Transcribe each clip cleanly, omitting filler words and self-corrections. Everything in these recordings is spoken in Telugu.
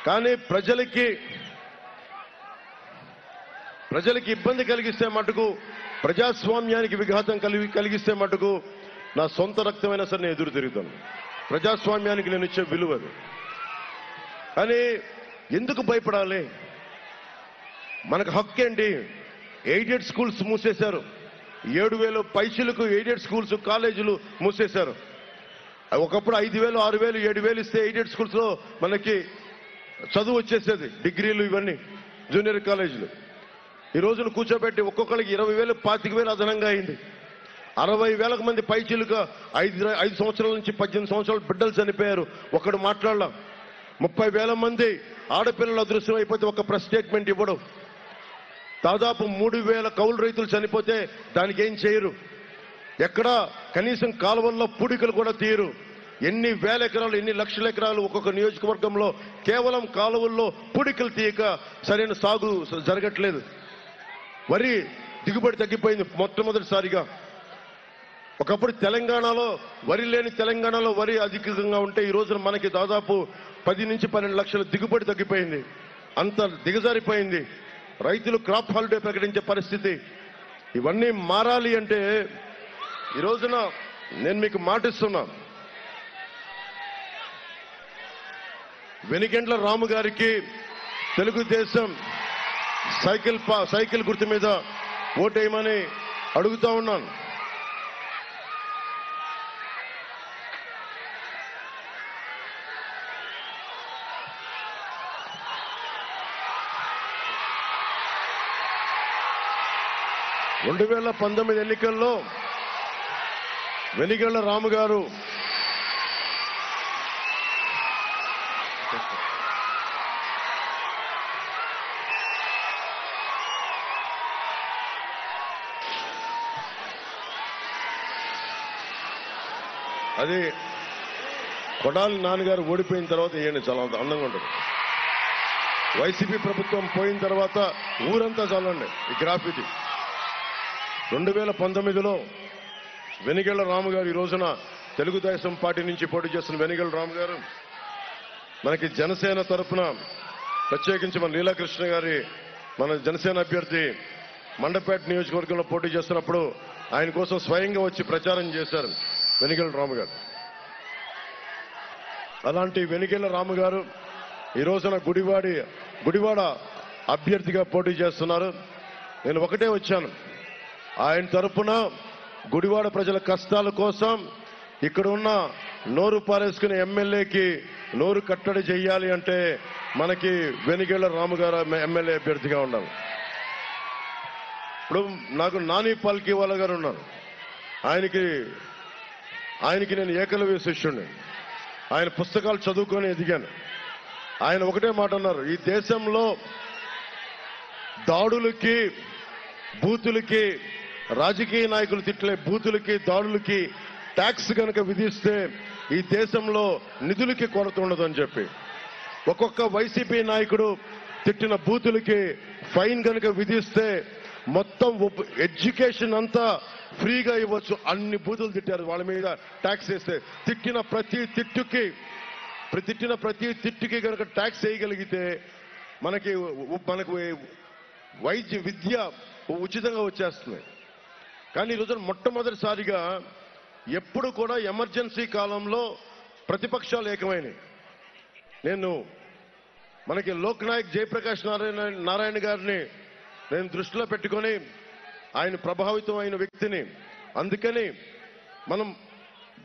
కానీ ప్రజలకి ఇబ్బంది కలిగిస్తే మటుకు, ప్రజాస్వామ్యానికి విఘాతం కలిగిస్తే మటుకు నా సొంత రక్తమైనా సరే నేను ఎదురు తిరుగుతాను. ప్రజాస్వామ్యానికి నేను ఇచ్చే విలువ. కానీ ఎందుకు భయపడాలి? మనకు హక్కు ఏంటి? ఎయిడెడ్ స్కూల్స్ మూసేశారు. 7,000 పైసలకు ఎయిడెడ్ స్కూల్స్, కాలేజీలు మూసేశారు. ఒకప్పుడు 5,000, 6,000, 7,000 ఇస్తే ఎయిడెడ్ స్కూల్స్ లో మనకి చదువు వచ్చేసేది, డిగ్రీలు ఇవన్నీ, జూనియర్ కాలేజీలు. ఈ రోజున కూర్చోబెట్టి ఒక్కొక్కరికి 20,000, 25,000 అదనంగా అయింది. 60,000 మంది పైచీలుగా 5 సంవత్సరాల నుంచి 18 సంవత్సరాల బిడ్డలు చనిపోయారు. ఒకడు మాట్లాడலாம். 30,000 మంది ఆడపిల్లలు అదృశ్యం అయిపోతే ఒక ప్రెస్ స్టేట్మెంట్ ఇవ్వడం. దాదాపు 3,000 కౌలు రైతులు చనిపోతే దానికి ఏం చేయరు. ఎక్కడా కనీసం కాలువల్లో పూడికలు కూడా తీయరు. ఎన్ని వేల ఎకరాలు, ఎన్ని లక్షల ఎకరాలు ఒక్కొక్క నియోజకవర్గంలో కేవలం కాలువల్లో పూడికలు తీయక సరైన సాగు జరగట్లేదు. వరి దిగుబడి తగ్గిపోయింది మొట్టమొదటిసారిగా. ఒకప్పుడు తెలంగాణలో వరి లేని తెలంగాణలో వరి అధికంగా ఉంటే ఈ రోజున మనకి దాదాపు 10 నుంచి 12 లక్షల దిగుబడి తగ్గిపోయింది. అంత దిగజారిపోయింది. రైతులు క్రాప్ హాలిడే ప్రకటించే పరిస్థితి. ఇవన్నీ మారాలి అంటే ఈ రోజున నేను మీకు మాటిస్తున్నా, వెనిగండ్ల రాము గారికి తెలుగుదేశం సైకిల్ గుర్తు మీద ఓటేయమని అడుగుతా ఉన్నాను. రెండు 2019 ఎన్నికల్లో వెనిగండ్ల రాము గారు అది కొడాలి నాన్నగారు ఓడిపోయిన తర్వాత చాలా అందంగా ఉంటుంది. వైసీపీ ప్రభుత్వం పోయిన తర్వాత ఊరంతా చాలండి ఈ గ్రాఫిటీ. 2019లో వెనిగండ్ల రాము గారు ఈ రోజున తెలుగుదేశం పార్టీ నుంచి పోటీ చేస్తున్న వెనిగండ్ల రాము గారు మనకి జనసేన తరఫున, ప్రత్యేకించి మన లీలాకృష్ణ గారి మన జనసేన అభ్యర్థి మండపేట నియోజకవర్గంలో పోటీ చేస్తున్నప్పుడు ఆయన కోసం స్వయంగా వచ్చి ప్రచారం చేశారు వెనిగండ్ల రాము గారు. అలాంటి వెనిగండ్ల రాము గారు ఈ రోజున గుడివాడ అభ్యర్థిగా పోటీ చేస్తున్నారు. నేను ఒకటే వచ్చాను, ఆయన తరపున గుడివాడ ప్రజల కష్టాల కోసం ఇక్కడ ఉన్న నోరు పారేసుకునే ఎమ్మెల్యేకి నోరు కట్టడి చేయాలి అంటే మనకి వెనిగండ్ల రాము గారు ఎమ్మెల్యే అభ్యర్థిగా ఉండాలి. ఇప్పుడు నాకు నాని పాల్కీవాలా గారు ఉన్నారు. ఆయనకి నేను ఏకలవ్య శిష్యుడిని. ఆయన పుస్తకాలు చదువుకొని ఎదిగాను. ఆయన ఒకటే మాట అన్నారు, ఈ దేశంలో దాడులకి, బూతులకి, రాజకీయ నాయకులు తిట్లే బూతులకి, దాడులకి ట్యాక్స్ కనుక విధిస్తే ఈ దేశంలో నిధులకి కొరత ఉండదు అని చెప్పి, ఒక్కొక్క వైసీపీ నాయకుడు తిట్టిన బూతులకి ఫైన్ కనుక విధిస్తే మొత్తం ఎడ్యుకేషన్ అంతా ఫ్రీగా ఇవ్వచ్చు. అన్ని బూతులు తిట్టారు, వాళ్ళ మీద ట్యాక్స్ వేస్తే. తిట్టిన ప్రతి తిట్టుకి కనుక ట్యాక్స్ వేయగలిగితే మనకు విద్య ఉచితంగా వచ్చేస్తుంది. కానీ ఈరోజు మొట్టమొదటిసారిగా ఎప్పుడు కూడా ఎమర్జెన్సీ కాలంలో ప్రతిపక్షాలు ఏకమైనవి. మనకి లోక్ నాయక్ జయప్రకాష్ నారాయణ గారిని నేను దృష్టిలో పెట్టుకొని, ఆయన ప్రభావితం అయిన వ్యక్తిని. అందుకని మనం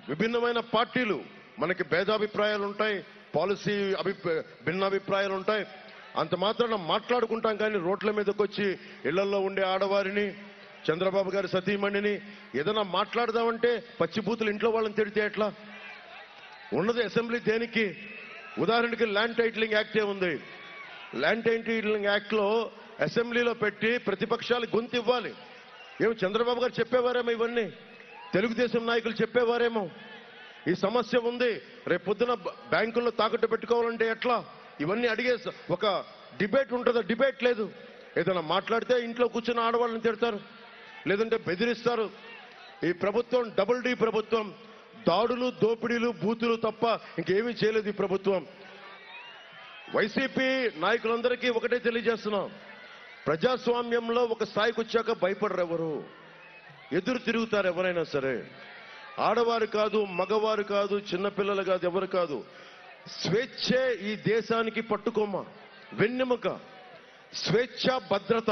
విభిన్నమైన పార్టీలు, మనకి భేదాభిప్రాయాలు ఉంటాయి, పాలసీ భిన్నాభిప్రాయాలు ఉంటాయి. అంత మాత్రాన మాట్లాడుకుంటాం. కానీ రోడ్ల మీదకి వచ్చి ఇళ్లలో ఉండే ఆడవారిని, చంద్రబాబు గారి సతీమణిని ఏదైనా మాట్లాడదామంటే పచ్చిబూతులు ఇంట్లో వాళ్ళని తిడితే ఎట్లా? ఉన్నది అసెంబ్లీ దేనికి? ఉదాహరణకి ల్యాండ్ టైటిలింగ్ యాక్టే ఉంది. ల్యాండ్ టైటిలింగ్ యాక్ట్ లో అసెంబ్లీలో పెట్టి ప్రతిపక్షాలు గొంతు ఇవ్వాలి. ఏమో చంద్రబాబు గారు చెప్పేవారేమో, ఇవన్నీ తెలుగుదేశం నాయకులు చెప్పేవారేమో. ఈ సమస్య ఉంది, రేపు పొద్దున బ్యాంకుల్లో తాకట్టు పెట్టుకోవాలంటే ఎట్లా? ఇవన్నీ అడిగే ఒక డిబేట్ ఉంటుందా? డిబేట్ లేదు. ఏదైనా మాట్లాడితే ఇంట్లో కూర్చున్న ఆడవాళ్ళని తిడతారు, లేదంటే బెదిరిస్తారు. ఈ ప్రభుత్వం డబుల్ డి ప్రభుత్వం. దాడులు, దోపిడీలు, బూతులు తప్ప ఇంకేమీ చేయలేదు ఈ ప్రభుత్వం. వైసీపీ నాయకులందరికీ ఒకటే తెలియజేస్తున్నాం, ప్రజాస్వామ్యంలో ఒక స్థాయికి వచ్చాక భయపడరు ఎవరు, ఎదురు తిరుగుతారు ఎవరైనా సరే. ఆడవారు కాదు, మగవారు కాదు, చిన్నపిల్లలు కాదు, ఎవరు కాదు. స్వేచ్ఛే ఈ దేశానికి పట్టుకోమ, వెన్నెముక, స్వేచ్ఛ, భద్రత.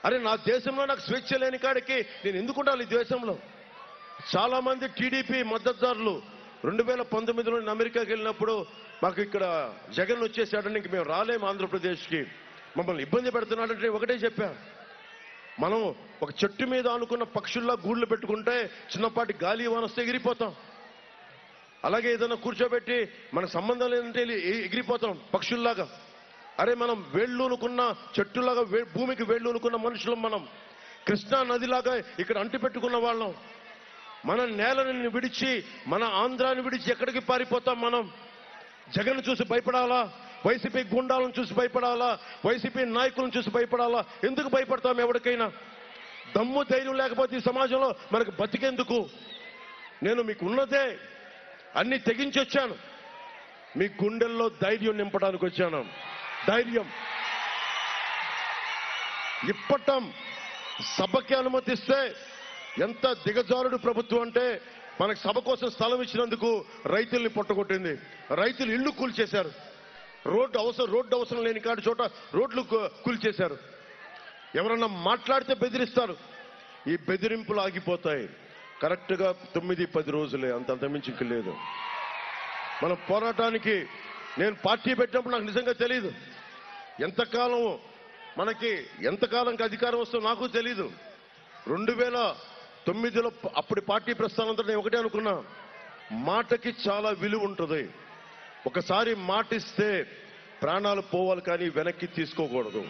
అరే నా దేశంలో నాకు స్వేచ్ఛ లేని కాడికి నేను ఎందుకు ఉండాలి ఈ దేశంలో? చాలా మంది టీడీపీ మద్దతుదారులు 2019లో నేను అమెరికాకి వెళ్ళినప్పుడు మాకు ఇక్కడ జగన్ వచ్చేసాడని ఇంక మేము రాలేము ఆంధ్రప్రదేశ్కి, మమ్మల్ని ఇబ్బంది పెడుతున్నాడంటే ఒకటే చెప్పా, మనం ఒక చెట్టు మీద ఆనుకున్న పక్షుల్లా గూళ్ళు పెట్టుకుంటే చిన్నపాటి గాలి వానొస్తే ఎగిరిపోతాం. అలాగే ఏదైనా కూర్చోబెట్టి మనకు సంబంధం లేదంటే ఎగిరిపోతాం పక్షుల్లాగా. అరే మనం వేళ్ళూనుకున్న చెట్టులాగా, భూమికి వేళ్ళూనుకున్న మనుషులం మనం. కృష్ణా నదిలాగా ఇక్కడ అంటి పెట్టుకున్న వాళ్ళం. మన నేలని విడిచి, మన ఆంధ్రాని విడిచి ఎక్కడికి పారిపోతాం మనం? జగన్ చూసి భయపడాలా? వైసీపీ గుండాలను చూసి భయపడాలా? వైసీపీ నాయకులను చూసి భయపడాలా? ఎందుకు భయపడతాం? ఎవరికైనా దమ్ము ధైర్యం లేకపోతే ఈ సమాజంలో మనకు బతికేందుకు? నేను మీకు ఉన్నదే అన్ని తెగించి వచ్చాను, మీ గుండెల్లో ధైర్యం నింపడానికి వచ్చాను. ధైర్యం ఇప్పటం సభకి అనుమతిస్తే ఎంత దిగజారుడు ప్రభుత్వం అంటే, మనకు సభ కోసం స్థలం ఇచ్చినందుకు రైతుల్ని పొట్టగొట్టింది. రైతులు ఇళ్లు కూల్చేశారు. రోడ్డు అవసరం లేని కాడి చోట రోడ్లు కూల్చేశారు. ఎవరన్నా మాట్లాడితే బెదిరిస్తారు. ఈ బెదిరింపులు ఆగిపోతాయి కరెక్ట్గా 9-10 రోజులే, అంతమించి ఇంక లేదు. మన పోరాటానికి నేను పార్టీ పెట్టినప్పుడు నాకు నిజంగా తెలియదు ఎంతకాలంకి అధికారం వస్తుందో నాకు తెలీదు. 2009లో అప్పుడు పార్టీ ప్రస్థానంతో నేను ఒకటే అనుకున్నా, మాటకి చాలా విలువ ఉంటుంది. ఒకసారి మాటిస్తే ప్రాణాలు పోవాలి కానీ వెనక్కి తీసుకోకూడదు.